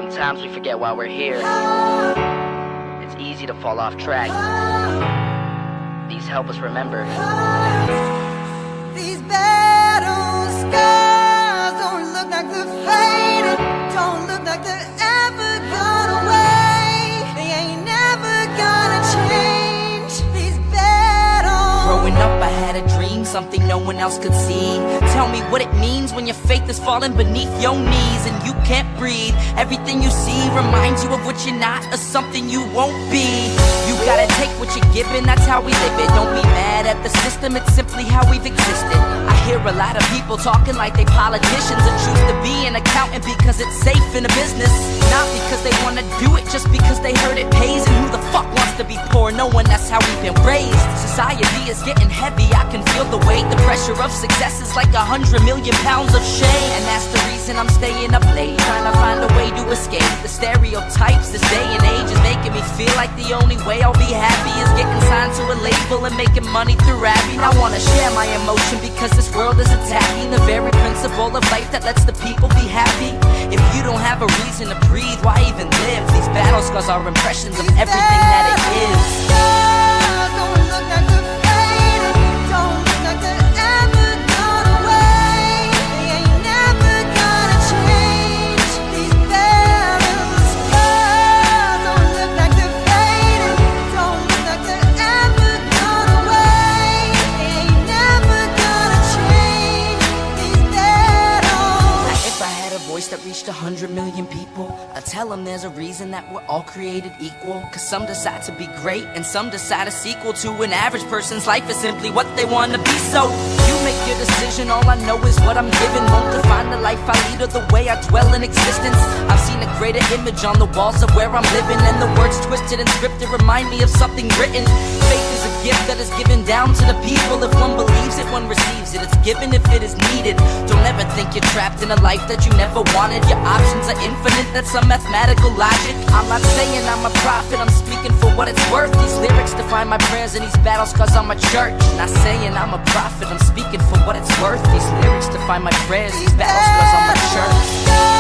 Sometimes we forget why we're here. It's easy to fall off track. These help us remember. These battle scars don't look like they're faded, don't look like they're ever gone away. They ain't never gonna change. These battles. Growing up I had a dream, something no one else could see. Tell me what it means when your faith is falling beneath your knees and you can't breathe. Everything you see reminds you of what you're not or something you won't be. You gotta take what you're given, that's how we live it. Don't be mad at the system, it's simply how we've existed. I hear a lot of people talking like they politicians and choose to be an accountant because it's safe in a business. Not because they wanna do it, just because they heard it pays. And who the fuck wants to be poor? No one, that's how we've been raised. Society is getting heavy, I can feel the weight. The pressure of success is like 100 million pounds of shame. And that's the reason I'm staying up late, trying to find a way to escape the stereotypes. This day and age is making me feel like the only way I'll be happy is getting signed to a label and making money through rapping. I wanna share my emotion because this world is attacking the very principle of life that lets the people be happy. If you don't have a reason to breathe, why even live? These battle scars are impressions of everything that it is. Don't look like they're faded, don't look like they're ever gone away. They ain't never gonna change. These battle scars don't look like they're faded, don't look like they're ever gone away. They ain't never gonna change. These battles. If I had a voice that reached 100 million people, I'd tell them there's a reason that we're all created equal. Cause some decide to be great and some decide a sequel to an average person's life is simply what they want to be. So you make your decision, all I know is what I'm given. Won't define the life I lead or the way I dwell in existence. I've seen a greater image on the walls of where I'm living, and the words twisted and scripted remind me of something written. Faith is a gift that is given down to the people. If one believes it, one receives it. It's given if it is needed. Don't ever think you're trapped in a life that you never wanted. Your options are infinite, that's some mathematical logic. I'm not saying I'm a prophet, I'm speaking for what it's worth. These lyrics define my prayers and these battle scars on my church. Not saying I'm a prophet, I'm speaking for what it's worth. These lyrics define my prayers, these battle scars on my church.